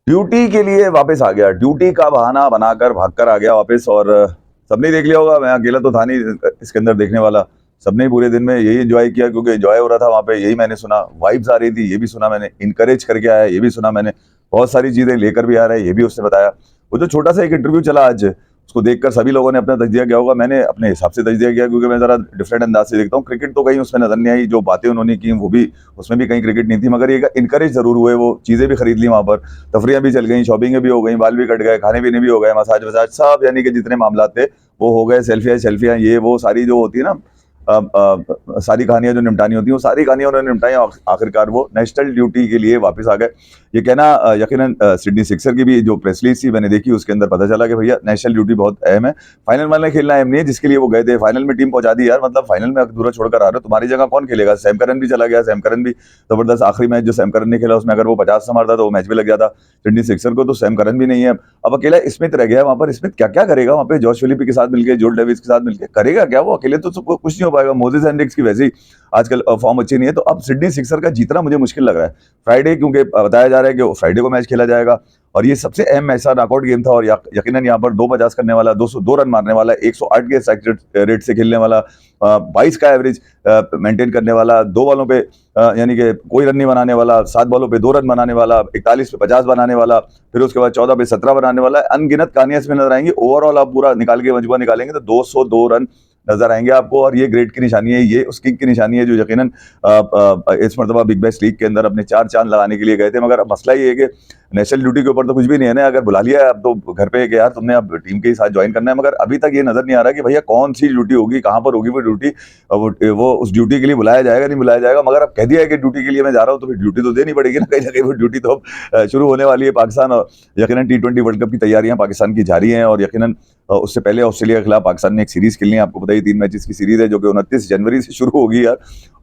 Duty के लिए वापस आ गया, ड्यूटी का बहाना बनाकर भागकर आ गया वापस। और सबने देख लिया होगा, मैं अकेला तो था नहीं इसके अंदर देखने वाला। सबने पूरे दिन में यही एंजॉय किया, क्योंकि एंजॉय हो रहा था वहां पे, यही मैंने सुना। वाइब्स आ रही थी, ये भी सुना मैंने। इनकरेज करके आया, ये भी सुना मैंने। बहुत सारी चीजें लेकर भी आ रहा है, ये भी उसने बताया। वो जो छोटा सा एक इंटरव्यू चला आज, उसको देखकर सभी लोगों ने अपना तजिया किया होगा। मैंने अपने हिसाब से तजिया किया, क्योंकि मैं जरा डिफरेंट अंदाज से देखता हूँ। क्रिकेट तो कहीं उसमें नजर नहीं आई, जो बातें उन्होंने की वो भी, उसमें भी कहीं क्रिकेट नहीं थी। मगर ये इनकरेज जरूर हुए, वो चीजें भी खरीद ली वहां पर, तफरियां भी चल गई, शॉपिंग भी हो गई, बाल भी कट गए, खाने पीने भी हो गए, मसाज वसाज सब, यानी कि जितने मामला थे वो हो गए। सेल्फियां सेल्फियां ये वो सारी जो होती है ना, सारी कहानियां जो निपटानी होती हैं, वो सारी कहानियां उन्होंने निपटाई। आखिरकार वो नेशनल ड्यूटी के लिए वापस आ गए। ये कहना यकीनन सिडनी सिक्सर की भी जो प्रेस रिलीज थी मैंने देखी, उसके अंदर पता चला कि भैया नेशनल ड्यूटी बहुत अहम है। फाइनल वाले खेलना अहम नहीं है, जिसके लिए वो गए थे। फाइनल में टीम पहुंचा दी यार, मतलब फाइनल में अधूरा छोड़कर आ रहे हो, तुम्हारी जगह कौन खेलेगा? सैम करन भी चला गया, सैम करन भी जबरदस्त। आखिरी मैच जो सैम करन ने खेला, उसमें अगर वो 50 मारता तो वो मैच भी लग जाता। सिडनी सिक्सर को तो सैम करन भी नहीं है। अब अकेला स्मिथ रह गया वहां पर। स्मिथ क्या क्या करेगा वहां पे? जॉश फिलिपी के साथ मिलकर, जोल डेविस के साथ मिलकर करेगा क्या? वो अकेले तो कुछ नहीं हो पाएगा। मोजेस हेनरिक्स की वैसे ही आजकल फॉर्म अच्छी नहीं है। तो अब सिडनी सिक्सर का जीतना मुझे मुश्किल लग रहा है। फ्राइडे, क्योंकि बताया जा रहा है कि फ्राइडे को मैच खेला जाएगा, और ये सबसे अहम ऐसा नॉकआउट गेम था। और यकीनन यहाँ पर 2 50 करने वाला, 202 रन मारने वाला, 108 के स्ट्राइक रेट से खेलने वाला, 22 का एवरेज मेंटेन करने वाला, 2 बॉलों पे यानी कि कोई रन नहीं बनाने वाला, 7 बॉलों पे 2 रन बनाने वाला, 41 पे 50 बनाने वाला, फिर उसके बाद 14 पे 17 बनाने वाला। अनगिनत कहानियां इसमें नजर आएंगी। ओवरऑल आप पूरा निकाल के मजबूर निकालेंगे तो 202 रन नजर आएंगे आपको। और ये ग्रेट की निशानी है, ये उस किंग की निशानी है जो यकीनन इस मरतबा बिग बैश लीग के अंदर अपने 4 चांद लगाने के लिए गए थे। मगर मसला ये है कि नेशनल ड्यूटी के ऊपर तो कुछ भी नहीं है ना। अगर बुला लिया है अब तो घर पे कि यार तुमने अब टीम के साथ ज्वाइन करना है, मगर अभी तक ये नजर नहीं आ रहा कि भैया कौन सी ड्यूटी होगी, कहां पर होगी वो ड्यूटी। वो उस ड्यूटी के लिए बुलाया जाएगा नहीं बुलाया जाएगा। मगर अब कह दिया है कि ड्यूटी के लिए मैं जा रहा हूँ, तो फिर ड्यूटी तो देनी पड़ेगी ना कहीं। वो ड्यूटी तो अब शुरू होने वाली है। पाकिस्तान और यकीनन T20 वर्ल्ड कप की तैयारियां पाकिस्तान की जारी हैं। और यकीनन उससे पहले ऑस्ट्रेलिया के खिलाफ पाकिस्तान ने एक सीरीज खेलनी है। आपको पता ही 3 मैचेस की सीरीज है, जो कि 29 जनवरी से शुरू होगी यार।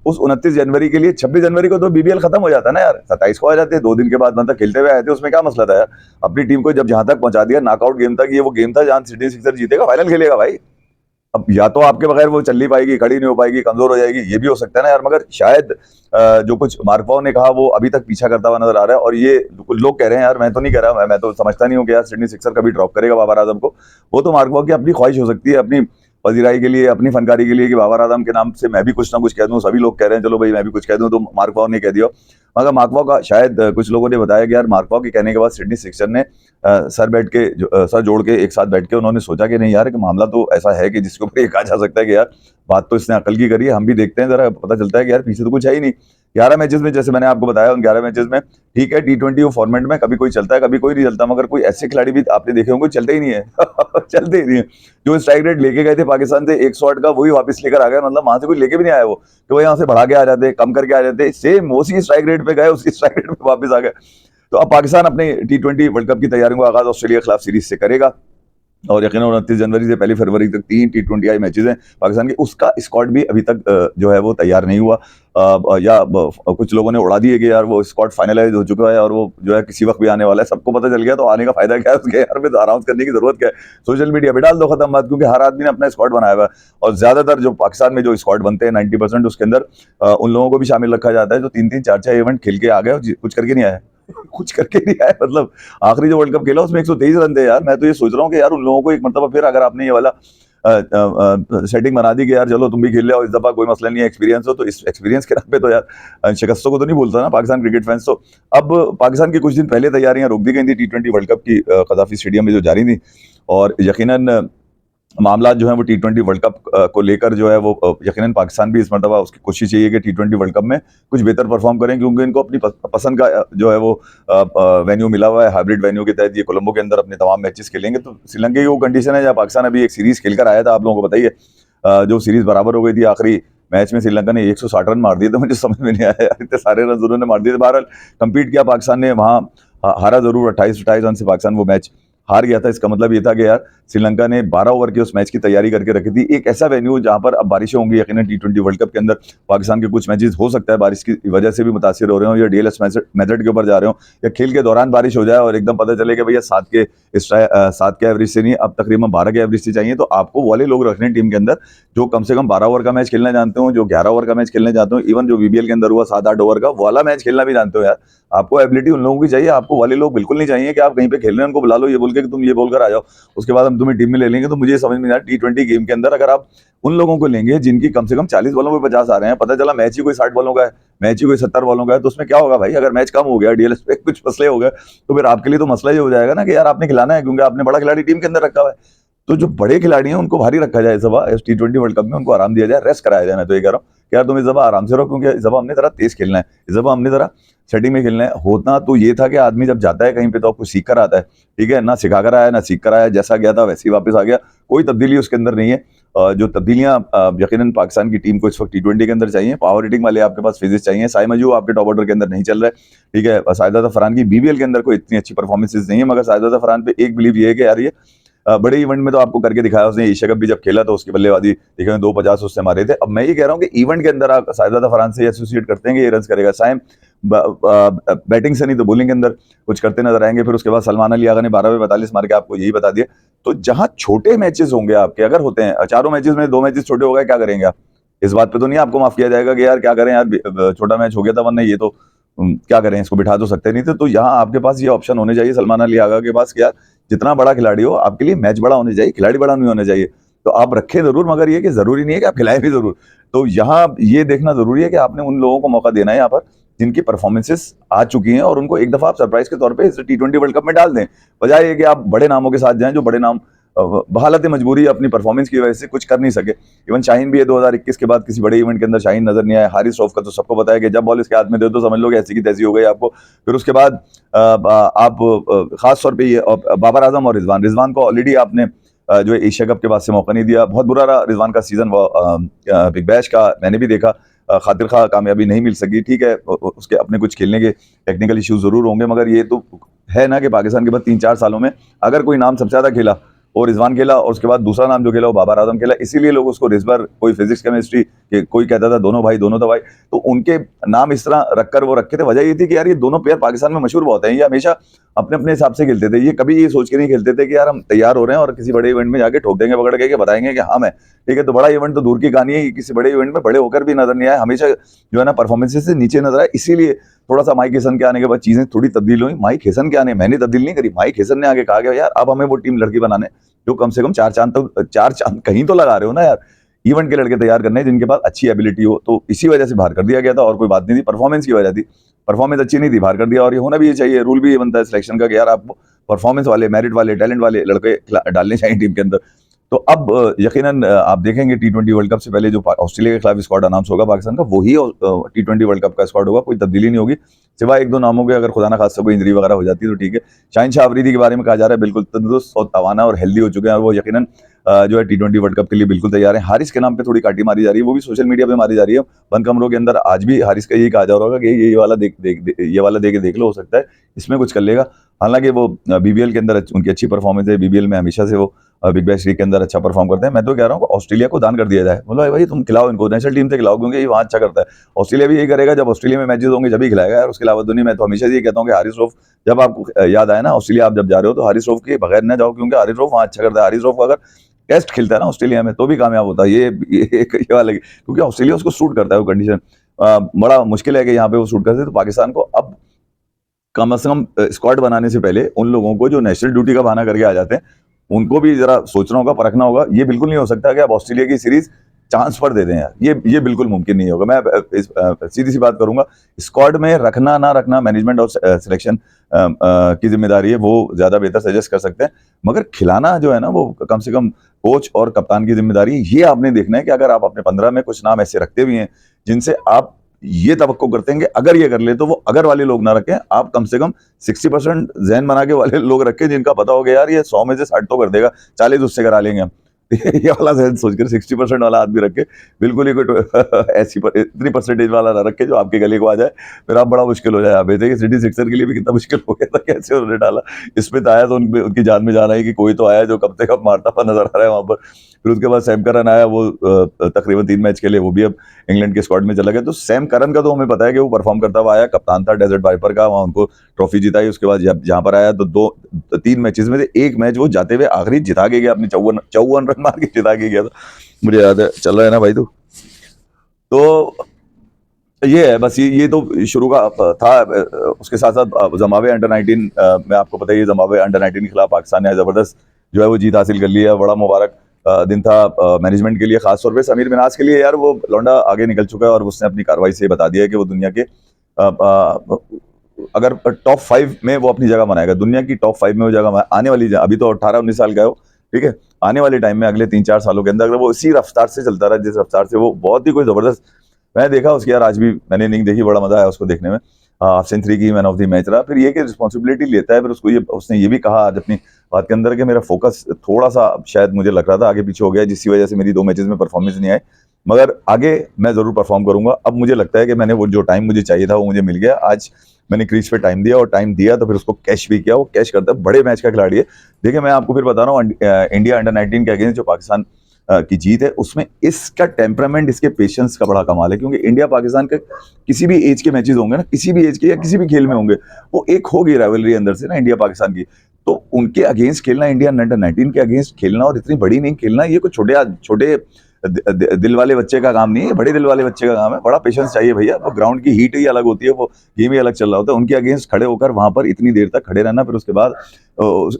उस 29 जनवरी के लिए 26 जनवरी को तो BBL खत्म हो जाता है ना यार, 27 को आ जाते हैं। 2 दिन के बाद मतलब खेलते हुए आए थे, उसमें क्या मसला था यार? अपनी टीम को जब जहां तक पहुंचा दिया, नॉकआउट गेम तक, ये वो गेम था जहां सिडनी सिक्सर जीतेगा, फाइनल खेलेगा भाई। अब या तो आपके बगैर वो चल नहीं पाएगी, खड़ी नहीं हो पाएगी, कमजोर हो जाएगी, ये भी हो सकता है ना यार। मगर शायद जो कुछ मार्कवाओ ने कहा वो अभी तक पीछा करता हुआ नजर आ रहा है। और ये कुछ लोग कह रहे हैं यार, मैं तो नहीं कह रहा, मैं तो समझता नहीं हूँ कि यार सिडनी सिक्सर कभी ड्रॉप करेगा बाबर आजम को। वो तो मार्कवाओ की अपनी ख्वाहिश हो सकती है, अपनी वजीराई के लिए, अपनी फनकारी के लिए, कि बाबर आजम के नाम से मैं भी कुछ ना कुछ कह दूं। सभी लोग कह रहे हैं चलो भाई मैं भी कुछ कह दूं, तो मार्कवाओ ने कह दिया। मगर मार्कवाओ का शायद कुछ लोगों ने बताया कि यार मार्कवाओ के कहने के बाद सिडनी सिक्सर ने सर जोड़ के एक साथ बैठ के उन्होंने सोचा कि नहीं यार, कि मामला तो ऐसा है कि जिसके ऊपर ये कहा जा सकता है कि यार बात तो इसने अकल की करी है, हम भी देखते हैं जरा, पता चलता है कि यार पीछे तो कुछ है ही नहीं। 11 मैचेस में, जैसे मैंने आपको बताया, उन 11 मैचेस में ठीक है T20 फॉर्मेट में कभी कोई चलता है कभी कोई नहीं चलता। मगर कोई ऐसे खिलाड़ी भी आपने देखे होंगे चलते ही नहीं है चलते ही नहीं है। जो स्ट्राइक रेट लेके गए थे पाकिस्तान से 108 का, वही वापस लेकर आ गए। मतलब वहां से कोई लेके भी नहीं आया वो, तो वही यहाँ से बढ़ा के आ जाते, कम करके आ जाते, सेम उसी स्ट्राइक रेट पे गए, उसी स्ट्राइक रेट पे वापस आ गए। तो अब पाकिस्तान अपने T20 वर्ल्ड कप की तैयारियों का आगाज ऑस्ट्रेलिया के खिलाफ सीरीज से करेगा। और यकीन 29 जनवरी से 1 फरवरी तक 3 T20 आई मैचेस हैं पाकिस्तान के। उसका स्क्वाड भी अभी तक जो है वो तैयार नहीं हुआ, कुछ लोगों ने उड़ा दिए कि यार वो स्क्वाड फाइनलाइज हो चुका है और वो जो है किसी वक्त भी आने वाला है। सबको पता चल गया, तो आने का फायदा क्या है उसके यार? में तो अनाउंस करने की जरूरत क्या है? सोशल मीडिया पे डाल दो, खत्म बात। क्योंकि हर आदमी ने अपना स्क्वाड बनाया हुआ है। और ज्यादातर जो पाकिस्तान में जो स्क्वाड बनते हैं 90% उसके अंदर उन लोगों को भी शामिल रखा जाता है जो 3 3 4 4 इवेंट खेल के आ गए और कुछ करके नहीं आए कुछ करके नहीं आए। मतलब आखिरी जो वर्ल्ड कप खेला उसमें 123 रन थे यार। मैं तो ये सोच रहा हूँ कि यार उन लोगों को एक मरतबा फिर, अगर आपने ये वाला सेटिंग बना दी कि यार चलो तुम भी खेल रहे हो इस दफा, कोई मसला नहीं है, एक्सपीरियंस हो, तो इस एक्सपीरियंस के नाम पे तो यार शिकस्तों को तो नहीं बोलता ना पाकिस्तान क्रिकेट फैंस। तो अब पाकिस्तान की कुछ दिन पहले तैयारियां रोक दी गई थी T20 वर्ल्ड कप की, कदाफी स्टेडियम में जो जारी थी। और यकीनन मामला जो है वो T20 वर्ल्ड कप को लेकर जो है वो यकीनन पाकिस्तान भी इस मरतबा उसकी कोशिश यही है कि T20 वर्ल्ड कप में कुछ बेहतर परफॉर्म करें, क्योंकि इनको अपनी पसंद का जो है वो वेन्यू मिला हुआ है। हाइब्रिड वेन्यू के तहत ये कोलंबो के अंदर अपने तमाम मैचेस खेलेंगे। तो श्रीलंका की वो कंडीशन है जहाँ पाकिस्तान अभी एक सीरीज खेलकर आया था, आप लोगों को बताइए, जो सीरीज बराबर हो गई थी। आखिरी मैच में श्रीलंका ने 160 रन मार दिए थे। मुझे समझ में नहीं आया यार, इतने सारे रन उन्होंने मार दिए थे। बहरहाल कंपीट किया पाकिस्तान ने, वहां हारा जरूर, 28 रन से पाकिस्तान वो मैच हार गया था। इसका मतलब ये था कि यार श्रीलंका ने 12 ओवर के उस मैच की तैयारी करके रखी थी। एक ऐसा वेन्यू जहां पर अब बारिशें होंगी, यकीनन T20 वर्ल्ड कप के अंदर पाकिस्तान के कुछ मैचेस हो सकता है बारिश की वजह से भी मुतासिर हो रहे हो, या DLS मेथड के ऊपर जा रहे हो, या खेल के दौरान बारिश हो जाए और एकदम पता चले कि भैया 7 के एवरेज से नहीं, अब तकरीबन 12 के एवरेज से चाहिए। तो आपको वाले लोग रखने टीम के अंदर जो कम से कम 12 ओवर का मैच खेलना जानते हो, जो 11 ओवर का मैच खेलने जानते हो, इवन जो BBL के अंदर हुआ 7 8 ओवर का वाला मैच खेलना भी जानते हो यार। आपको एबिलिटी उन लोगों की चाहिए, आपको वाले लोग बिल्कुल नहीं चाहिए कि आप कहीं पे खेल रहे हैं उनको बुला लो ये बोल के कि तुम ये बोलकर आ जाओ, उसके बाद हम तुम्हें टीम में ले लेंगे। तो मुझे ये समझ में नहीं आता T20 गेम के अंदर अगर आप उन लोगों को लेंगे जिनकी कम से कम 40 बॉलों पे 50 आ रहे हैं, पता चला मैच ही कोई 60 बॉलों का है, मैच ही कोई 70 बॉलों का है, तो उसमें क्या होगा भाई? अगर मैच कम हो गया, डीएलएस पे कुछ मसले हो गए, तो फिर आपके लिए तो मसला ये हो जाएगा ना कि यार आपने खिलाना है, क्योंकि आपने बड़ा खिलाड़ी टीम के अंदर रखा हुआ है। तो जो बड़े खिलाड़ी हैं उनको भारी रखा जाए इस दफा, इस T20 वर्ल्ड कप में उनको आराम दिया जाए, रेस्ट कराया जाए। मैं तो ये कह रहा हूँ कि यार तुम इस दफा आराम से रहो, क्योंकि इस दफा हमने जरा तेज खेलना है, इस दफा हमने जरा सेटिंग में खेलना है। होता तो ये था कि आदमी जब जाता है कहीं पे तो आपको सीख कर आता है, ठीक है, ना सिखा कर आया ना सीख कर आया, जैसा गया था वैसे ही वापस आ गया, कोई तब्दीली उसके अंदर नहीं है। जो तब्दीलियां यकीनन पाकिस्तान की टीम को इस वक्त T20 के अंदर चाहिए, पावर हिटिंग वाले आपके पास फिजिक्स चाहिए। साई मजू आपके टॉप ऑर्डर के अंदर नहीं चल रहा है, ठीक है। साजिद अफरान की BBL के अंदर कोई इतनी अच्छी परफॉर्मेंसेज नहीं है, मगर साजिद अफरान पे एक बिलीव ये है कि यार ये बड़े इवेंट में तो आपको करके दिखाया उसने। एशिया कप भी जब खेला तो उसकी बल्लेबाजी देखिए 250 उससे मारे थे। अब मैं ये कह रहा हूँ कि इवेंट के अंदर आप साजिद अफरान से एसोसिएट करते हैं कि ये रन करेगा। साइम बैटिंग से नहीं तो बॉलिंग के अंदर कुछ करते नजर आएंगे। फिर उसके बाद सलमान अली आगा ने 12 पे 42 मार के आपको यही बता दिया। तो जहां छोटे मैचेस होंगे आपके, अगर होते हैं चारों मैचेस में 2 मैचेस छोटे हो गए, क्या करेंगे आप? इस बात पे तो नहीं आपको माफ किया जाएगा कि यार क्या करें यार, छोटा मैच हो गया था, वरना ये तो क्या करें, इसको बिठा तो सकते नहीं थे। तो यहाँ आपके पास ये ऑप्शन होने चाहिए सलमान अली आगा के पास कि यार जितना बड़ा खिलाड़ी हो आपके लिए मैच बड़ा होने चाहिए, खिलाड़ी बड़ा नहीं होना चाहिए। तो आप रखें जरूर, मगर ये कि जरूरी नहीं है कि आप खिलाएं भी जरूर। तो यहाँ ये देखना जरूरी है कि आपने उन लोगों को मौका देना है यहाँ पर जिनकी परफॉर्मेंसेस आ चुकी हैं, और उनको एक दफा आप सरप्राइज के तौर पे इस T20 वर्ल्ड कप में डाल दें। बजाय ये कि आप बड़े नामों के साथ जाएं जो बड़े नाम बहालत मजबूरी अपनी परफॉर्मेंस की वजह से कुछ कर नहीं सके। इवन शाहीन भी है 2021 के बाद किसी बड़े इवेंट के अंदर शाहीन नजर नहीं आया। हारिस रऊफ का तो सबको पता है कि जब बॉल इसके हाथ में दे तो समझ लो कि ऐसी की तैसी हो गई आपको। फिर उसके बाद आप खास तौर पे ये बाबर आजम और रिजवान को ऑलरेडी आपने जो है एशिया कप के बाद से मौका नहीं दिया। बहुत बुरा रहा रिजवान का सीजन, बिग बैश का मैंने भी देखा, खातिर खा कामयाबी नहीं मिल सकी, ठीक है। उसके अपने कुछ खेलने के टेक्निकल इश्यूज जरूर होंगे, मगर ये तो है ना कि पाकिस्तान के बाद 3-4 सालों में अगर कोई नाम सबसे ज्यादा खेला और रिजवान खेला, और उसके बाद दूसरा नाम जो खेला वो बाबर आजम खेला, इसीलिए लोग उसको रिजवर, कोई फिजिक्स केमिस्ट्री, कोई कहता था दोनों भाई दोनों दवाई, तो उनके नाम इस तरह रखकर वो रखे थे। वजह ये थी कि यार ये दोनों प्लेयर पाकिस्तान में मशहूर बहुत हैं, ये हमेशा अपने अपने हिसाब से खेलते थे। ये कभी ये सोच के नहीं खेलते थे कि यार हम तैयार हो रहे हैं और किसी बड़े इवेंट में जाके ठोक देंगे पकड़ के बताएंगे कि हम है, ठीक है। तो बड़ा इवेंट तो दूर की कहानी है, किसी बड़े इवेंट में बड़े होकर भी नजर नहीं आए, हमेशा जो है ना परफॉर्मेंसेस से नीचे नजर आए। इसीलिए थोड़ा सा माइक हेसन के आने के बाद चीजें थोड़ी तब्दील हुई। माइक हेसन के आने, मैंने तब्दील नहीं करी, माइक हेसन ने आगे कहा गया यार अब हमें वो टीम लड़की बनाने जो कम से कम 4 चांद कहीं तो लगा रहे हो ना यार, इवेंट के लड़के तैयार करने जिनके पास अच्छी एबिलिटी हो। तो इसी वजह से बाहर कर दिया गया था, और कोई बात नहीं थी, परफॉर्मेंस की वजह थी। परफॉर्मेंस अच्छी नहीं थी, बाहर कर दिया। और ये होना भी ये चाहिए, रूल भी ये बनता है सिलेक्शन का कि यार आप परफॉर्मेंस वाले, मेरिट वाले, टैलेंट वाले लड़के डालने चाहिए टीम के अंदर। तो अब यकीनन आप देखेंगे T20 वर्ल्ड कप से पहले जो ऑस्ट्रेलिया के खिलाफ स्क्वाड अनाउंस होगा पाकिस्तान का, वही T20 वर्ल्ड कप का स्क्वाड होगा, कोई तब्दीली नहीं होगी, सिवाय 1-2 नामों के। अगर खुदा ना खास्ता कोई इंजरी वगैरह हो जाती है तो ठीक है। शाहीन शाह अफरीदी के बारे में कहा जा रहा है बिल्कुल तंदुरुस्त और तवाना और हेल्दी हो चुके हैं, और वो यकीनन जो है T20 वर्ल्ड कप के लिए बिल्कुल तैयार है। हारिस के नाम पे थोड़ी काटी मारी जा रही है, वो भी सोशल मीडिया पे मारी जा रही है बंद कमरों के अंदर। आज भी हारिस का यही कहा जा रहा होगा कि ये वाला ये वाला दे के देख लो, हो सकता है इसमें कुछ कर लेगा। हालांकि वो BBL के अंदर उनकी अच्छी परफॉर्मेंस है, BBL में हमेशा से वो बिग बैश लीग के अंदर अच्छा परफॉर्म करते हैं। मैं तो कह रहा हूँ ऑस्ट्रेलिया को दान कर दिया जाए, बोलो भाई तुम खिलाओ इनको, नेशनल टीम से खिलाओ, क्योंकि ये वहाँ अच्छा करता है। ऑस्ट्रेलिया भी यही करेगा, जब ऑस्ट्रेलिया में मैचेस होंगे जब ही खिलाएगा यार, उसके अलावा दुनिया में। तो हमेशा ये कहता हूँ कि हारिस रऊफ, जब आपको याद आए ना ऑस्ट्रेलिया आप जब जा रहे हो तो हारिस रऊफ के बगैर न जाओ, क्योंकि हारिस रऊफ वहाँ अच्छा करता है। हारिस रऊफ अगर टेस्ट खेलता है ना ऑस्ट्रेलिया में तो भी कामयाब होता है, ये वाला, क्योंकि ऑस्ट्रेलिया उसको सूट करता है वो कंडीशन। बड़ा मुश्किल है कि यहाँ पे वो सूट करते। तो पाकिस्तान को अब कम से कम स्क्वाड बनाने से पहले उन लोगों को जो नेशनल ड्यूटी का बहाना करके आ जाते हैं उनको भी जरा सोचना होगा, परखना होगा। ये बिल्कुल नहीं हो सकता कि आप ऑस्ट्रेलिया की सीरीज चांस पर दे दें यार, ये बिल्कुल मुमकिन नहीं होगा। मैं सीधी सी बात करूंगा, स्क्वाड में रखना ना रखना मैनेजमेंट और सिलेक्शन की जिम्मेदारी है, वो ज्यादा बेहतर सजेस्ट कर सकते हैं। मगर खिलाना जो है ना वो कम से कम कोच और कप्तान की जिम्मेदारी है। ये आपने देखना है कि अगर आप अपने 15 में कुछ नाम ऐसे रखते भी हैं जिनसे आप ये तवक्को करते हैं कि अगर ये कर ले, तो वो अगर वाले लोग ना रखें, आप कम से कम 60% जहन बना के वाले लोग रखें जिनका पता हो गया यार ये 100 में से 60 तो कर देगा, 40 उससे करा लेंगे हम। ये वाला जहन सोचकर 60% वाला आदमी रखे, बिल्कुल ही कोई ऐसी इतनी परसेंटेज वाला ना रखे जो आपके गले को आ जाए, फिर आप बड़ा मुश्किल हो जाए। आप देखिए सिटी सिक्सर के लिए भी कितना मुश्किल हो गया था, कैसे उन्होंने डाला। इसमें तो आया तो उनकी जान में जाना है कि कोई तो आया जो कब से कब मारता हुआ नजर आ रहा है वहां पर। फिर उसके बाद सैम करन आया, वो तकरीबन 3 मैच के लिए, वो भी अब इंग्लैंड के स्क्वाड में चला गया। तो सैम करन का तो हमें पता है कि वो परफॉर्म करता हुआ आया, कप्तान था डेजर्ट वाइपर का, वहां उनको ट्रॉफी जिताई। उसके बाद जहां पर आया तो 3 मैचेस में से एक मैच वो जाते हुए आखिरी जिता के गया, अपने 54 रन मार के जिता के गया था, मुझे याद है। चल रहा है ना भाई? तो ये है बस, ये तो शुरू का था। उसके साथ साथ ज़िम्बाब्वे अंडर 19 में आपको पता ही है, ज़िम्बाब्वे अंडर 19 के खिलाफ पाकिस्तान ने ज़बरदस्त जो है वो जीत हासिल कर ली है। बड़ा मुबारक दिन था मैनेजमेंट के लिए, खासतौर पे समीर मिन्हाज के लिए। यार वो लौंडा आगे निकल चुका है और उसने अपनी कार्रवाई से बता दिया है कि वो दुनिया के अगर टॉप 5 में वो अपनी जगह बनाएगा, दुनिया की टॉप 5 में वो जगह आने वाली, अभी तो 18-19 साल का है वो, ठीक है। आने वाले टाइम में अगले 3-4 सालों के अंदर अगर वो इसी रफ्तार से चलता रहा जिस रफ्तार से, वो बहुत ही कोई जबरदस्त। मैं देखा उसकी यार, आज भी मैंने इनिंग देखी, बड़ा मजा आया उसको देखने में। हाफ सेंचुरी की, मैन ऑफ द मैच रहा। फिर ये कि रिस्पॉन्सिबिलिटी लेता है, फिर उसको ये, उसने ये भी कहा आज अपनी बात के अंदर कि मेरा फोकस थोड़ा सा शायद मुझे लग रहा था आगे पीछे हो गया, जिसकी वजह से मेरी 2 मैचेस में परफॉर्मेंस नहीं आई, मगर आगे मैं जरूर परफॉर्म करूंगा। अब मुझे लगता है कि मैंने वो जो टाइम मुझे चाहिए था वो मुझे मिल गया। आज मैंने क्रीज पे टाइम दिया, और टाइम दिया तो फिर उसको कैश भी किया। वो कैश करता है, बड़े मैच का खिलाड़ी है। देखिए मैं आपको फिर बता रहा हूँ, इंडिया अंडर 19 के अगेंस्ट जो पाकिस्तान की जीत है, उसमें इसका टेम्परामेंट, इसके पेशेंस का बड़ा कमाल है। क्योंकि इंडिया पाकिस्तान के किसी भी एज के मैचेस होंगे ना, किसी भी एज के या किसी भी खेल में होंगे, वो एक होगी राइवलरी अंदर से ना इंडिया पाकिस्तान की। तो उनके अगेंस्ट खेलना, इंडिया अंडर 19 के अगेंस्ट खेलना, और इतनी बड़ी नहीं खेलना, ये कोई छोटे छोटे दिल वाले बच्चे का काम नहीं है, बड़े दिल वाले बच्चे का काम है। बड़ा पेशेंस चाहिए भैया। वो ग्राउंड की हीट ही अलग होती है, वो गेम ही अलग चल रहा होता है। उनके अगेंस्ट खड़े होकर वहां पर इतनी देर तक खड़े रहना, फिर उसके बाद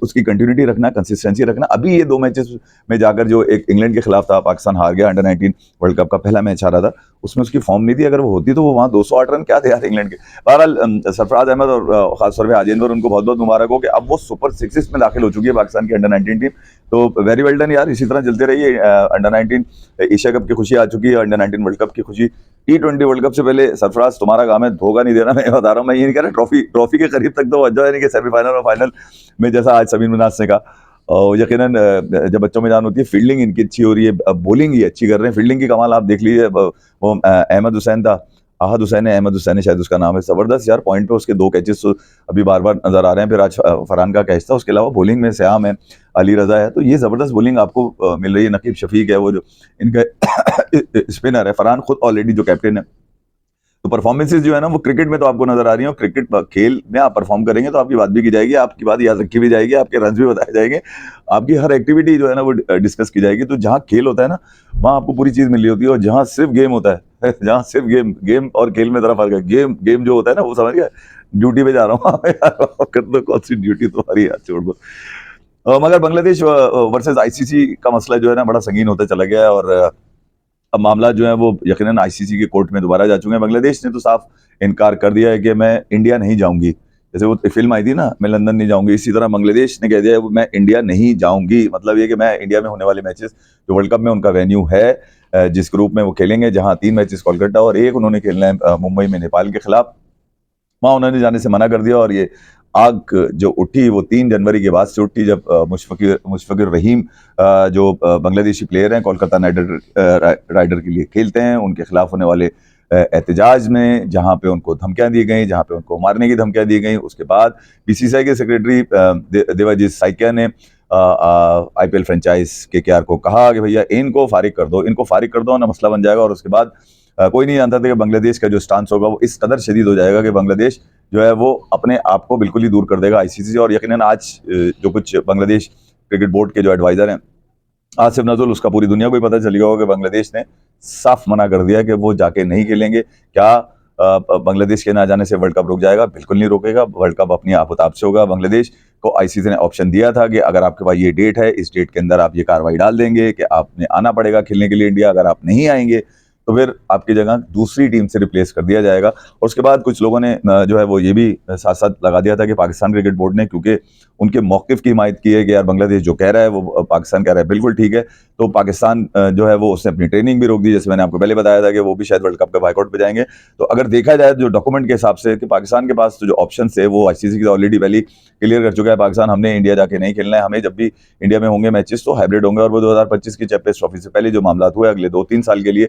उसकी कंटिन्यूटी रखना, कंसिस्टेंसी रखना। अभी ये 2 मैचेस में जाकर, जो एक इंग्लैंड के खिलाफ था, पाकिस्तान हार गया, अंडर 19 वर्ल्ड कप का पहला मैच हारा था, उसमें उसकी फॉर्म नहीं थी। अगर वो होती तो वो वहां 208 रन क्या थे यार इंग्लैंड के। बहरहाल सरफराज अहमद और खासतौर पर हाजेंद्र, उनको बहुत बहुत मुबारक हो कि अब वो सुपर 6 में दाखिल हो चुकी है पाकिस्तान की अंडर 19 टीम। तो वेरी वेल डन यार, इसी तरह चलते रहिए। अंडर 19 एशिया कप की खुशी आ चुकी है, अंडर 19 वर्ल्ड कप की खुशी। T20 वर्ल्ड कप से पहले सरफराज तुम्हारा काम है धोखा नहीं देना। मैं बता रहा हूँ, मैं ये नहीं कह रहा ट्रॉफी के करीब तक तो जाए नहीं कि सेमीफाइनल और फाइनल में, जैसा आज समीर मिनाज ने कहा। और यकीनन जब बच्चों में जान होती है, फील्डिंग इनकी अच्छी हो रही है, बॉलिंग ही अच्छी कर रहे हैं। फील्डिंग की कमाल आप देख लीजिए। वो अहमद हुसैन था, अहमद हुसैन है शायद उसका नाम है, जबरदस्त यार। पॉइंट पे उसके 2 कैचेस अभी बार बार नजर आ रहे हैं। फिर आज फरहान का कैच था। उसके अलावा बॉलिंग में श्याम है, अली रजा है। तो ये जबरदस्त बॉलिंग आपको मिल रही है। नकीब शफीक है वो जो इनका स्पिनर है। फरहान खुद ऑलरेडी जो कैप्टन है। तो परफॉर्मेंसेज जो है ना, वो क्रिकेट में तो आपको नजर आ रही है। क्रिकेट खेल में आप परफॉर्म करेंगे तो आपकी बात भी की जाएगी, आपकी बात याद रखी भी जाएगी, आपके रन भी बताए जाएंगे, आपकी हर एक्टिविटी जो है ना वो डिस्कस की जाएगी। तो जहाँ खेल होता है ना, वहाँ आपको पूरी चीज मिल रही होती है। और जहाँ सिर्फ गेम होता है जहाँ सिर्फ गेम और खेल में तरफ फर्क है। गेम जो होता है ना, वो समझ गया, ड्यूटी पे जा रहा हूँ कर दो, कौन सी ड्यूटी तुम्हारी, यार छोड़ दो। मगर बांग्लादेश वर्सेस आईसीसी का मसला जो है ना, बड़ा संगीन होता चला गया है। और अब मामला जो है वो यकीनन आईसीसी के कोर्ट में दोबारा जा चुके हैं। बांग्लादेश ने तो साफ इनकार कर दिया है कि मैं इंडिया नहीं जाऊंगी। जैसे वो फिल्म आई थी ना, मैं लंदन नहीं जाऊंगी, इसी तरह बांग्लादेश ने कह दिया है मैं इंडिया नहीं जाऊंगी। मतलब ये कि मैं इंडिया में होने वाले मैचेस, जो वर्ल्ड कप में उनका वेन्यू है, जिस ग्रुप में वो खेलेंगे, जहां 3 मैचेस कोलकाता और 1 उन्होंने खेलना है मुंबई में नेपाल के खिलाफ, वहां उन्होंने जाने से मना कर दिया। और ये आग जो उठी वो 3 जनवरी के बाद से उठी, जब मुशफिकुर रहीम जो बांग्लादेशी प्लेयर हैं, कोलकाता नाइट राइडर के लिए खेलते हैं, उनके खिलाफ होने वाले एहतजाज में, जहां पे उनको धमकियां दी गई, जहां पे उनको मारने की धमकियां दी गई। उसके बाद बीसीसीआई के सेक्रेटरी देवाजीत साइकिया ने आईपीएल फ्रेंचाइज केकेआर को कहा कि भैया इनको फारिग कर दो, इनको फारिग कर दो ना, मसला बन जाएगा। और उसके बाद कोई नहीं जानता था कि बांग्लादेश का जो स्टांस होगा वो इस कदर शदीद हो जाएगा कि बांग्लादेश जो है वो अपने आप को बिल्कुल ही दूर कर देगा आईसीसी से। और यकीनन आज जो कुछ बांग्लादेश क्रिकेट बोर्ड के जो एडवाइजर हैं, आसिफ नजरुल, उसका पूरी दुनिया को ही पता चल गया होगा कि बांग्लादेश ने साफ मना कर दिया कि वो जाके नहीं खेलेंगे। क्या बांग्लादेश के ना जाने से वर्ल्ड कप रुक जाएगा? बिल्कुल नहीं रुकेगा। वर्ल्ड कप अपनी आपताप से होगा। बांग्लादेश को आईसीसी ने ऑप्शन दिया था कि अगर आपके पास ये डेट है, इस डेट के अंदर आप ये कार्रवाई डाल देंगे कि आपने आना पड़ेगा खेलने के लिए इंडिया। अगर आप नहीं आएंगे तो फिर आपकी जगह दूसरी टीम से रिप्लेस कर दिया जाएगा। और उसके बाद कुछ लोगों ने जो है वो ये भी साथ साथ लगा दिया था कि पाकिस्तान क्रिकेट बोर्ड ने, क्योंकि उनके मौक़िफ़ की हिमायत की है कि यार बांग्लादेश जो कह रहा है वो पाकिस्तान कह रहा है बिल्कुल ठीक है, तो पाकिस्तान जो है वो उसने अपनी ट्रेनिंग भी रोक दी। जैसे मैंने आपको पहले बताया था कि वो भी शायद वर्ल्ड कप के बाइकआउट पे जाएंगे। तो अगर देखा जाए जो डॉक्यूमेंट के हिसाब से कि पाकिस्तान के पास तो जो ऑप्शन है वो आईसीसी की ऑलरेडी पहले क्लियर कर चुका है। पाकिस्तान, हमने इंडिया जाके नहीं खेलना है, हमें जब भी इंडिया में होंगे मैचेस तो हाइब्रिड होंगे। और वो 2025 की चैंपियंस ट्रॉफी से पहले जो मामला हुए अगले 2-3 साल के लिए,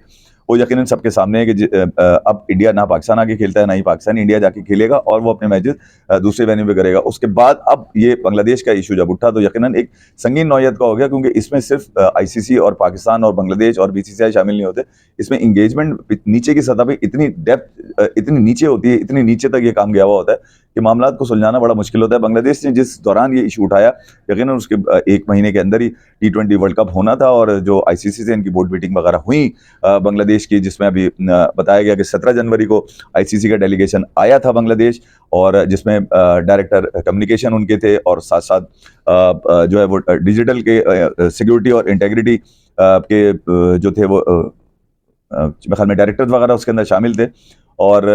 वो यकीनन सबके सामने है कि अब इंडिया ना पाकिस्तान आके खेलता है, ना ही पाकिस्तान इंडिया जाके खेलेगा, और वो अपने मैचेस दूसरे वेन्यू पे करेगा। उसके बाद अब ये बांग्लादेश का इशू जब उठा तो यकीनन एक संगीन नौयत का हो गया, क्योंकि इसमें सिर्फ आईसीसी और पाकिस्तान और बांग्लादेश और बीसीसीआई शामिल नहीं होते। इसमें इंगेजमेंट नीचे की सतह पे इतनी डेप्थ इतनी नीचे होती है, इतनी नीचे तक ये काम गया हुआ होता है कि मामला को सुलझाना बड़ा मुश्किल होता है। बांग्लादेश ने जिस दौरान ये इशू उठाया, यकीनन उसके 1 महीने के अंदर ही T20 वर्ल्ड कप होना था, और जो आईसीसी से इनकी बोर्ड मीटिंग वगैरह हुई बांग्लादेश की, जिसमें अभी बताया गया कि 17 जनवरी को आईसीसी का डेलीगेशन आया था बांग्लादेश, और जिसमें डायरेक्टर कम्युनिकेशन उनके थे, और साथ साथ जो है वो डिजिटल के सिक्योरिटी और इंटेग्रिटी के जो थे वो मेरे ख्याल में डायरेक्टर वगैरह उसके अंदर शामिल थे। और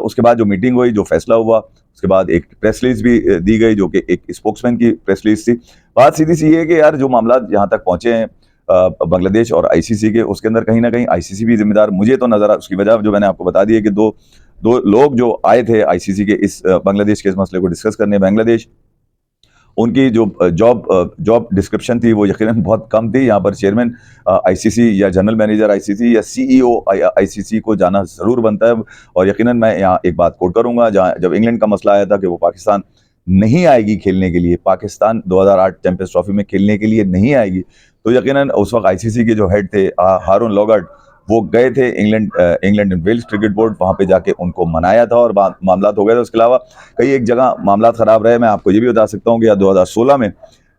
उसके बाद जो मीटिंग हुई, जो फैसला हुआ, उसके बाद एक प्रेस रिलीज भी दी गई, जो कि एक स्पोक्समैन की प्रेस रिलीज थी। बात सीधी सी ये है कि यार जो मामला यहाँ तक पहुंचे हैं बांग्लादेश और आईसीसी के, उसके अंदर कहीं ना कहीं आईसीसी भी जिम्मेदार मुझे तो नजर उसकी वजह जो मैंने आपको बता दी है कि दो लोग जो आए थे आईसीसी के इस बांग्लादेश के इस मसले को डिस्कस करने बांग्लादेश, उनकी जो जॉब डिस्क्रिप्शन थी वो यकीनन बहुत कम थी। यहाँ पर चेयरमैन आईसीसी या जनरल मैनेजर आईसीसी या सीईओ आईसीसी को जाना ज़रूर बनता है। और यकीनन मैं यहाँ एक बात कोट करूँगा, जहाँ जब इंग्लैंड का मसला आया था कि वो पाकिस्तान नहीं आएगी खेलने के लिए, पाकिस्तान 2008 चैंपियंस ट्रॉफी में खेलने के लिए नहीं आएगी, तो यकीनन उस वक्त आईसीसी के जो हेड थे हारून लोगार्ड, वो गए थे England and Wales Cricket Board, वहाँ पे जाके उनको मनाया था और मामला हो गया था। उसके अलावा कई एक जगह मामला खराब रहे। मैं आपको ये भी बता सकता हूँ कि 2016 में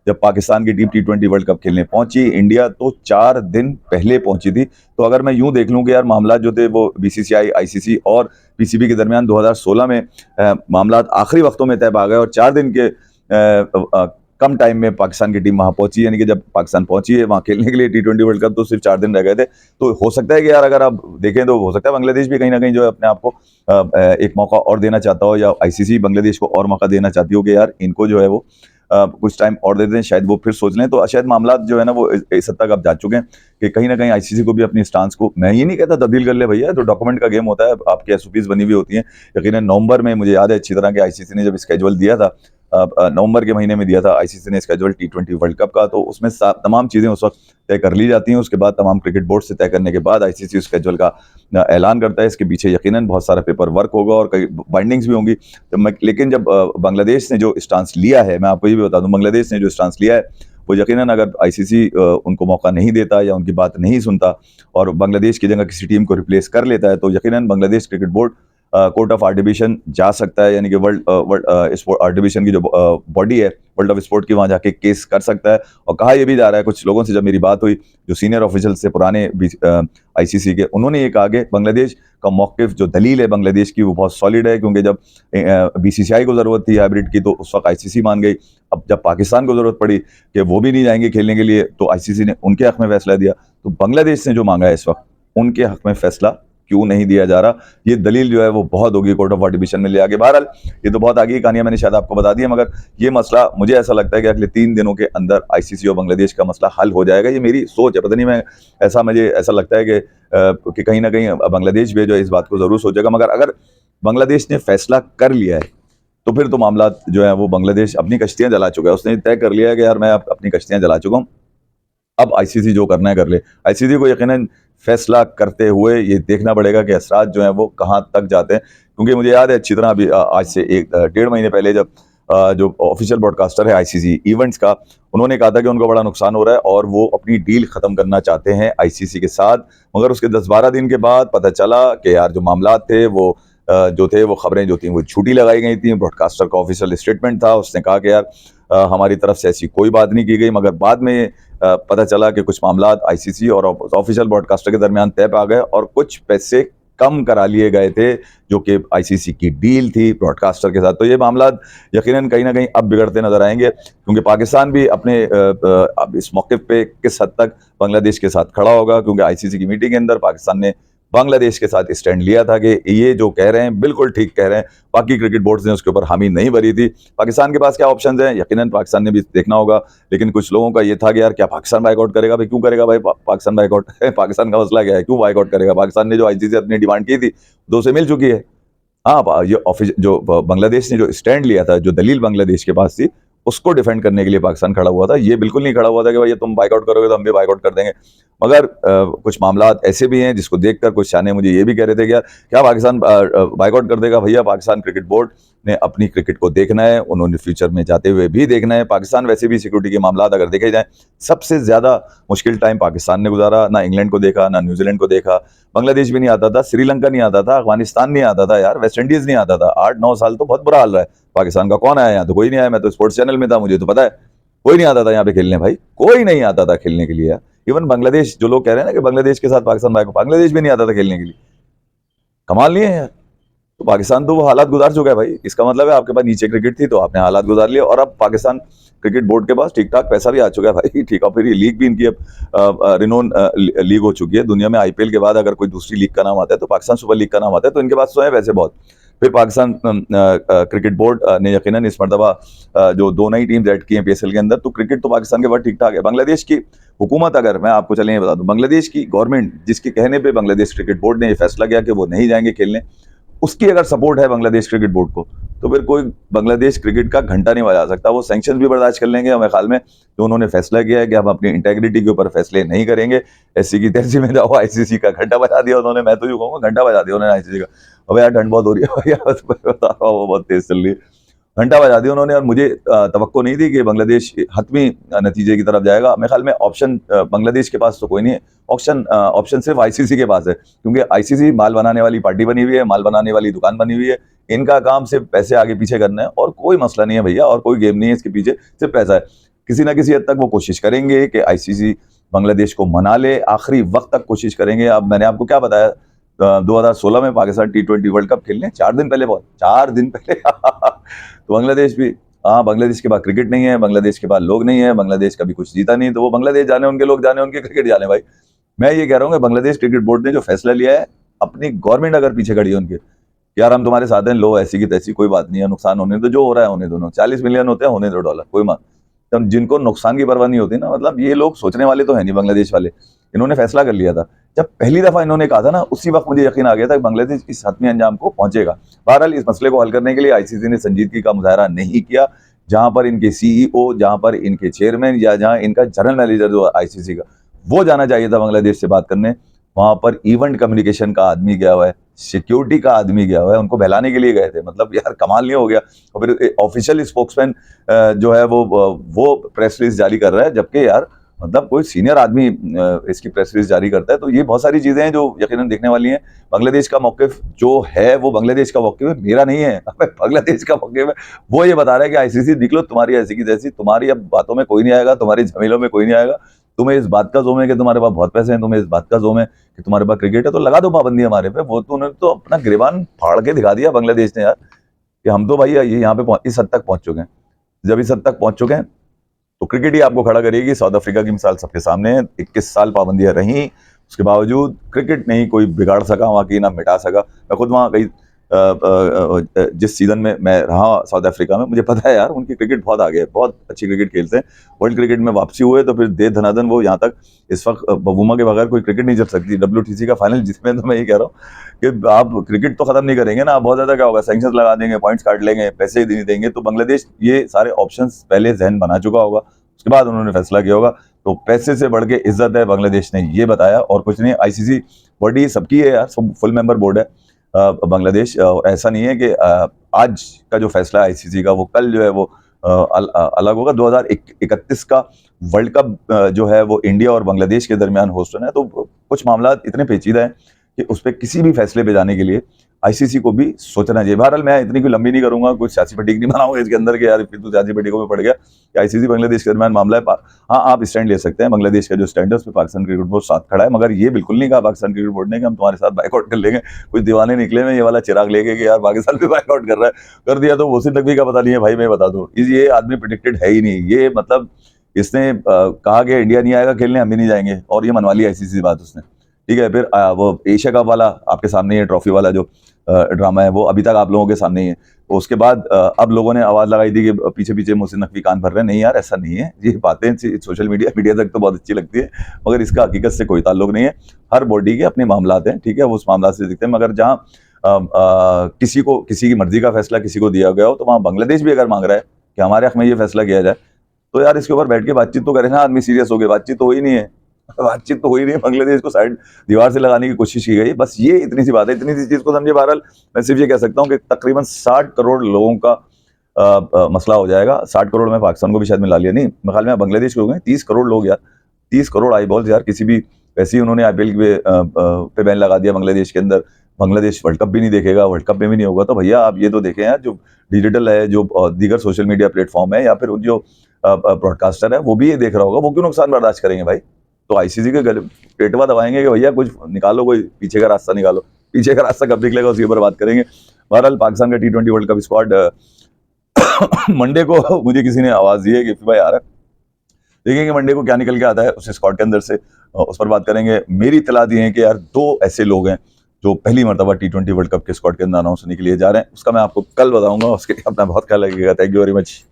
जब पाकिस्तान की टीम T20 वर्ल्ड कप खेलने पहुंची इंडिया, तो 4 दिन पहले पहुंची थी। तो अगर मैं यूं देख लूं कि यार मामला जो थे वो बीसीसीआई, आईसीसी और पीसीबी के दरमियान 2016 में मामला आखिरी वक्तों में तय पा गए, और 4 दिन के कम टाइम में पाकिस्तान की टीम वहां पहुंची, यानी कि जब पाकिस्तान पहुंची है वहां खेलने के लिए T20 वर्ल्ड कप, तो सिर्फ 4 दिन रह गए थे। तो हो सकता है कि यार अगर आप देखें तो हो सकता है बांग्लादेश भी कहीं ना कहीं जो है अपने आप को एक मौका और देना चाहता हो, या आईसीसी बांग्लादेश को और मौका देना चाहती हो कि यार इनको जो है वो कुछ टाइम और दे दें, शायद वो फिर सोच लें। तो शायद मामला जो है ना वो इस हद तक अब जा चुके हैं कि कहीं ना कहीं आईसीसी को भी अपनी स्टांस को, मैं ये नहीं कहता तब्दील कर ले भैया, तो डॉक्यूमेंट का गेम होता है, आपकी एसओपीज बनी हुई होती हैं। यकीनन नवंबर में मुझे याद है अच्छी तरह कि आईसीसी ने जब स्केड्यूल दिया था, नवंबर के महीने में दिया था आईसीसी ने स्केड्यूल T20 वर्ल्ड कप का, तो उसमें तमाम चीज़ें उस वक्त तय कर ली जाती हैं। उसके बाद तमाम क्रिकेट बोर्ड से तय करने के बाद आईसीसी स्केड्यूल का ऐलान करता है। इसके पीछे यकीनन बहुत सारा पेपर वर्क होगा और कई बाइंडिंग्स भी होंगी। लेकिन जब बांग्लादेश ने जो स्टांस लिया है, मैं आपको ये भी बता दूं, बांग्लादेश ने जो स्टांस लिया है वो यकीनन अगर आईसीसी उनको मौका नहीं देता या उनकी बात नहीं सुनता और बांग्लादेश की जगह किसी टीम को रिप्लेस कर लेता है, तो यकीनन Bangladesh cricket board court of arbitration जा सकता है, यानी कि वर्ल्ड स्पोर्ट आर्बिट्रेशन की जो बॉडी है वर्ल्ड ऑफ स्पोर्ट की, वहाँ जाके केस कर सकता है। और कहा यह भी जा रहा है, कुछ लोगों से जब मेरी बात हुई जो सीनियर ऑफिशियल से पुराने आईसीसी के, उन्होंने ये कहा कि बांग्लादेश का मौकिफ, जो दलील है बांग्लादेश की, वो बहुत सॉलिड है, क्योंकि जब बीसीसीआई को ज़रूरत थी हाइब्रिड की तो उस वक्त आईसीसी मान गई। अब जब पाकिस्तान को ज़रूरत पड़ी कि वो भी नहीं जाएंगे खेलने के लिए, तो आईसीसी ने उनके हक में फैसला दिया। तो बांग्लादेश ने जो मांगा है इस वक्त, उनके हक में फैसला क्यों नहीं दिया जा रहा, ये दलील जो है वो बहुत होगी कोर्ट ऑफ आर्बिट्रेशन में ले आगे। बहरहाल ये तो बहुत आगे की कहानी है, मैंने शायद आपको बता दी है, मगर ये मसला मुझे ऐसा लगता है कि अगले 3 दिनों के अंदर आईसीसी और बांग्लादेश का मसला हल हो जाएगा। ये मेरी सोच है, पता नहीं, मुझे ऐसा लगता है कि कहीं ना कहीं बांग्लादेश भी जो है इस बात को जरूर सोचेगा। मगर अगर बांग्लादेश ने फैसला कर लिया है तो फिर तो मामला जो है वो, बांग्लादेश अपनी कश्तियां जला चुका है, उसने तय कर लिया है कि यार मैं अपनी कश्तियां जला चुका हूँ, अब आईसीसी जो करना है कर ले। आईसीसी को यकीनन फैसला करते हुए ये देखना पड़ेगा कि असरात जो हैं वो कहाँ तक जाते हैं, क्योंकि मुझे याद है अच्छी तरह अभी आज से 1-1.5 महीने पहले जब जो ऑफिशियल ब्रॉडकास्टर है आईसीसी इवेंट्स का, उन्होंने कहा था कि उनको बड़ा नुकसान हो रहा है और वो अपनी डील ख़त्म करना चाहते हैं आईसीसी के साथ। मगर उसके 10-12 दिन के बाद पता चला कि यार जो मामला थे वो वो खबरें जो थी वो झूठी लगाई गई थी। ब्रॉडकास्टर का ऑफिशियल स्टेटमेंट था, उसने कहा कि यार हमारी तरफ से ऐसी कोई बात नहीं की गई। मगर बाद में पता चला कि कुछ मामला आईसीसी और ऑफिशियल ब्रॉडकास्टर के दरमियान तय पा गए और कुछ पैसे कम करा लिए गए थे, जो कि आईसीसी की डील थी ब्रॉडकास्टर के साथ। तो ये मामला यकीनन कहीं ना कहीं अब बिगड़ते नजर आएंगे, क्योंकि पाकिस्तान भी अपने इस मौके पे किस हद तक बांग्लादेश के साथ खड़ा होगा, क्योंकि आईसीसी की मीटिंग के अंदर पाकिस्तान ने बांग्लादेश के साथ स्टैंड लिया था कि ये जो कह रहे हैं बिल्कुल ठीक कह रहे हैं। बाकी क्रिकेट बोर्ड्स ने उसके ऊपर हामी नहीं भरी थी। पाकिस्तान के पास क्या ऑप्शंस हैं, यकीनन पाकिस्तान ने भी देखना होगा, लेकिन कुछ लोगों का ये था कि यार क्या पाकिस्तान बाइकआउट करेगा? भाई क्यों करेगा भाई पाकिस्तान बाइकआउट? पाकिस्तान का मसला क्या है, क्यों बाइकआउट करेगा? पाकिस्तान ने जो आईसीसी अपनी डिमांड की थी दो से मिल चुकी है। हाँ, ये ऑफिस जो बांग्लादेश ने जो स्टैंड लिया था, जो दलील बांग्लादेश के पास थी, उसको डिफेंड करने के लिए पाकिस्तान खड़ा हुआ था। ये बिल्कुल नहीं खड़ा हुआ था कि भाई तुम बाइकआउट करोगे तो हम भी बाइकआउट कर देंगे। मगर कुछ मामला ऐसे भी हैं जिसको देखकर कुछ शाने मुझे ये भी कह रहे थे कि यार क्या पाकिस्तान बाइकआउट कर देगा? भैया पाकिस्तान क्रिकेट बोर्ड ने अपनी क्रिकेट को देखना है, उन्होंने फ्यूचर में जाते हुए भी देखना है। पाकिस्तान वैसे भी सिक्योरिटी के मामला अगर देखे जाए, सबसे ज़्यादा मुश्किल टाइम पाकिस्तान ने गुजारा। ना इंग्लैंड को देखा, ना न्यूजीलैंड को देखा, बांग्लादेश भी नहीं आता था, श्रीलंका नहीं आता था, अफगानिस्तान नहीं आता था यार, वेस्ट इंडीज़ नहीं आता था। 8-9 साल तो बहुत बुरा हाल रहा है पाकिस्तान का। कौन आया यहाँ? तो कोई नहीं आया। मैं तो स्पोर्ट्स चैनल में था, मुझे तो पता है कोई नहीं आता था यहाँ पे खेलने भाई, कोई नहीं आता था खेलने के लिए यार। इवन बांग्लादेश, जो लोग कह रहे हैं ना कि बांग्लादेश के साथ पाकिस्तान भाई को, बांग्लादेश भी नहीं आता था खेलने के लिए। कमाल नहीं है यार? तो पाकिस्तान तो वो हालात गुजार चुका है भाई। इसका मतलब है आपके पास नीचे क्रिकेट थी तो आपने हालात गुजार लिए, और अब पाकिस्तान क्रिकेट बोर्ड के पास ठीक ठाक पैसा भी आ चुका है भाई। ठीक है, फिर ये लीग भी इनकी अब रिनोन लीग हो चुकी है दुनिया में। आईपीएल के बाद अगर कोई दूसरी लीग का नाम आता है तो पाकिस्तान सुपर लीग का नाम आता है, तो इनके पास तो है वैसे बहुत। फिर पाकिस्तान क्रिकेट बोर्ड ने यकीनन इस मरतबा जो 2 नई टीम्स ऐड की हैं पीएसएल के अंदर, तो क्रिकेट तो पाकिस्तान के बाद ठीक ठाक है। बांग्लादेश की हुकूमत, अगर मैं आपको चलें बता दूं, बांग्लादेश की गवर्नमेंट जिसके कहने पे बांग्लादेश क्रिकेट बोर्ड ने ये फैसला किया कि वो नहीं जाएंगे खेलने, उसकी अगर सपोर्ट है बांग्लादेश क्रिकेट बोर्ड को, तो फिर कोई बांग्लादेश क्रिकेट का घंटा नहीं बजा सकता। वो सैंक्शन भी बर्दाश्त कर लेंगे। हमें ख्याल में जो उन्होंने फैसला किया है कि हम अपनी इंटेग्रिटी के ऊपर फैसले नहीं करेंगे, एससी की तहसील में जाओ, आईसीसी का घंटा बजा दिया उन्होंने। मैं तो यूँ कहूँगा घंटा बजा दिया उन्होंने आईसीसी का। अब यार ठंड बहुत हो रही है भैया, बता रहा हूँ वो बहुत तेज चल रही है। घंटा बजा दिया उन्होंने, और मुझे तवक्को नहीं थी कि बांग्लादेश हतमी नतीजे की तरफ जाएगा। मेरे ख्याल में ऑप्शन बांग्लादेश के पास तो कोई नहीं है, ऑप्शन सिर्फ आईसीसी के पास है, क्योंकि आईसीसी माल बनाने वाली पार्टी बनी हुई है, माल बनाने वाली दुकान बनी हुई है। इनका काम सिर्फ पैसे आगे पीछे करना है, और कोई मसला नहीं है भैया, और कोई गेम नहीं है इसके पीछे, सिर्फ पैसा है। किसी ना किसी हद तक वो कोशिश करेंगे कि आईसीसी बांग्लादेश को मना ले, आखिरी वक्त तक कोशिश करेंगे। अब मैंने आपको क्या बताया, 2016 में पाकिस्तान T20 वर्ल्ड कप खेलने 4 दिन पहले, बहुत 4 दिन पहले तो बांग्लादेश भी, हाँ, बांग्लादेश के पास क्रिकेट नहीं है, बांग्लादेश के पास लोग नहीं है, बांग्लादेश कभी कुछ जीता नहीं, तो वो बांग्लादेश जाने उनके लोग जाने, उनके क्रिकेट जाने भाई। मैं ये कह रहा हूँ कि बांग्लादेश क्रिकेट बोर्ड ने जो फैसला लिया है, अपनी गवर्नमेंट अगर पीछे खड़ी है उनके, यार हम तुम्हारे साथ हैं, लो ऐसी की तैसी, कोई बात नहीं है, नुकसान होने दो, जो हो रहा है होने दो, 40 मिलियन होते हैं होने दो डॉलर, कोई बात। तब जिनको नुकसान की परवाह नहीं होती ना, मतलब ये लोग सोचने वाले तो है नहीं बांग्लादेश वाले। इन्होंने फैसला कर लिया था, जब पहली दफा इन्होंने कहा था ना, उसी वक्त मुझे यकीन आ गया था कि बांग्लादेश इस हतमी अंजाम को पहुंचेगा। बहरहाल इस मसले को हल करने के लिए आईसीसी ने संजीदगी का मुजाहरा नहीं किया। जहां पर इनके सीईओ, जहां पर इनके चेयरमैन, या जहां इनका जनरल मैनेजर जो आईसीसी का, वो जाना चाहिए था बांग्लादेश से बात करने, वहां पर इवेंट कम्युनिकेशन का आदमी गया हुआ है, सिक्योरिटी का आदमी गया हुआ है, उनको बहलाने के लिए गए थे। मतलब यार कमाल नहीं हो गया? और फिर ऑफिशियल स्पोक्समैन जो है वो प्रेस रिलीज जारी कर रहा है, जबकि यार मतलब कोई सीनियर आदमी इसकी प्रेस रिलीज जारी करता है। तो ये बहुत सारी चीजें हैं जो यकीनन देखने वाली हैं। बांग्लादेश का मौकिफ जो है वो बांग्लादेश का मौकिफ है, मेरा नहीं है। बांग्लादेश का मौकिफ है, वो ये बता रहा है कि आईसीसी निकलो, तुम्हारी ऐसी की तैसी, तुम्हारी अब बातों में कोई नहीं आएगा, तुम्हारी झमेलों में कोई नहीं आएगा। तुम्हें इस बात का जोम है कि तुम्हारे पास बहुत पैसे हैं, तुम्हें इस बात का जोम है कि तुम्हारे पास क्रिकेट है, तो लगा दो पाबंदी हमारे पे। वो तो उन्होंने तो अपना गिरबान फाड़ के दिखा दिया बांग्लादेश ने यार, कि हम तो भाई ये यहाँ पे इस हद तक पहुंच चुके हैं। जब इस हद तक पहुंच चुके हैं तो क्रिकेट ही आपको खड़ा करेगी। साउथ अफ्रीका की मिसाल सबके सामने है, 21 साल पाबंदियां रहीं, उसके बावजूद क्रिकेट नहीं कोई बिगाड़ सका वहाँ की, ना मिटा सका। मैं खुद वहाँ कई जिस सीजन में मैं रहा साउथ अफ्रीका में, मुझे पता है यार उनकी क्रिकेट बहुत आगे है, बहुत अच्छी क्रिकेट खेलते हैं। वर्ल्ड क्रिकेट में वापसी हुए तो फिर दे धनाधन वो यहाँ तक, इस वक्त बबूमा के बगैर कोई क्रिकेट नहीं जीत सकती। WTC का फाइनल जिसमें, तो मैं ये कह रहा हूँ कि आप क्रिकेट तो खत्म नहीं करेंगे ना, बहुत ज्यादा क्या होगा, सैंक्शन लगा देंगे, पॉइंट्स काट लेंगे, पैसे नहीं देंगे। तो बांग्लादेश ये सारे ऑप्शन पहले जहन बना चुका होगा, उसके बाद उन्होंने फैसला किया होगा। तो पैसे से बढ़ के इज्जत है, बांग्लादेश ने ये बताया और कुछ नहीं। आईसीसी बॉडी सबकी है यार, फुल मेंबर बोर्ड है बांग्लादेश। ऐसा नहीं है कि आज का जो फैसला है आईसीसी का, वो कल जो है वो अलग होगा। 2031 का वर्ल्ड कप जो है वो इंडिया और बांग्लादेश के दरमियान होस्ट होना है। तो कुछ मामला इतने पेचीदा हैं कि उस पर किसी भी फैसले पे जाने के लिए आईसीसी को भी सोचना चाहिए। बहरहाल मैं इतनी कोई लंबी नहीं करूंगा, कुछ सियासी फटीक नहीं बनाऊंगा इसके अंदर के यार, फिर तो सियासी फटीकों में पड़ गया कि आईसीसी बांग्लादेश के दरमियान मामला है। हाँ, आप स्टैंड ले सकते हैं, बांग्लादेश का जो स्टैंड है उस पर पाकिस्तान क्रिकेट बोर्ड साथ खड़ा है, मगर ये बिल्कुल नहीं कहा पाकिस्तान क्रिकेट बोर्ड ने कि हम तुम्हारे साथ बाइकआउट कर लेंगे। कुछ दीवाने निकले में ये वाला चिराग लेके कि यार पाकिस्तान भी बाइकआउट कर रहा है, कर दिया तो मोहसिन नकवी का पता नहीं है भाई, मैं बता दूं ये आदमी प्रेडिक्टेड है ही नहीं। ये मतलब इसने कहा कि इंडिया नहीं आएगा खेलने, हम भी नहीं जाएंगे, और ये मनवा लिया आईसीसी बात उसने। ठीक है, फिर वो एशिया कप वाला आपके सामने ही है, ट्रॉफी वाला जो ड्रामा है वो अभी तक आप लोगों के सामने ही है। तो उसके बाद अब लोगों ने आवाज लगाई थी कि पीछे पीछे मोहसिन नकवी कान भर रहे हैं। नहीं यार, ऐसा नहीं है। ये बातें सोशल मीडिया तक तो बहुत अच्छी लगती है, मगर इसका हकीकत से कोई ताल्लुक नहीं है। हर बॉडी के अपने मामलात हैं, ठीक है, वो उस मामला से दिखते हैं। मगर जहाँ किसी को किसी की मर्जी का फैसला किसी को दिया गया हो, तो वहाँ बांग्लादेश भी अगर मांग रहा है कि हमारे हक में ये फैसला किया जाए, तो यार इसके ऊपर बैठ के बातचीत तो करें ना आदमी, सीरियस हो गए। बातचीत तो हो ही नहीं है, बातचीत तो हो ही नहीं है, बांग्लादेश को साइड दीवार से लगाने की कोशिश की गई। बस ये इतनी सी बात है, इतनी सी चीज को समझे। बहरहाल मैं सिर्फ ये कह सकता हूँ कि तकरीबन 60 करोड़ लोगों का मसला हो जाएगा। 60 करोड़ में पाकिस्तान को भी शायद मिला लिया, नहीं मेरे ख्याल में बांग्लादेश के लोग हैं 30 करोड़ लोग यार, 30 करोड़ आई बॉल्स यार। किसी भी वैसे ही उन्होंने आईपीएल पे बैन लगा दिया बांग्लादेश के अंदर। बांग्लादेश वर्ल्ड कप भी नहीं देखेगा, वर्ल्ड कप में भी नहीं होगा। तो भैया आप ये तो देखें यार, जो डिजिटल है, जो दीगर सोशल मीडिया प्लेटफॉर्म है, या फिर जो ब्रॉडकास्टर है वो भी ये देख रहा होगा, वो क्यों नुकसान बर्दाश्त करेंगे भाई। तो आईसीसी के गले पेटवा दबाएंगे कि भैया कुछ निकालो, कोई पीछे का रास्ता निकालो। पीछे का रास्ता कब निकलेगा उसके ऊपर बात करेंगे। बहरहाल पाकिस्तान का T20 world cup squad Monday को मुझे किसी ने आवाज दी है कि भाई आ रहा है, देखेंगे मंडे को क्या निकल के आता है उस स्क्वाड के अंदर से, उस पर बात करेंगे। मेरी इत्तला दी है कि यार 2 ऐसे लोग हैं जो पहली मर्तबा T20 वर्ल्ड कप के स्क्वाड के अंदर अनाउंस होने के लिए जा रहे हैं। उसका मैं आपको कल बताऊंगा, उसके लिए अपना बहुत ख्याल रखिएगा। Thank you very much.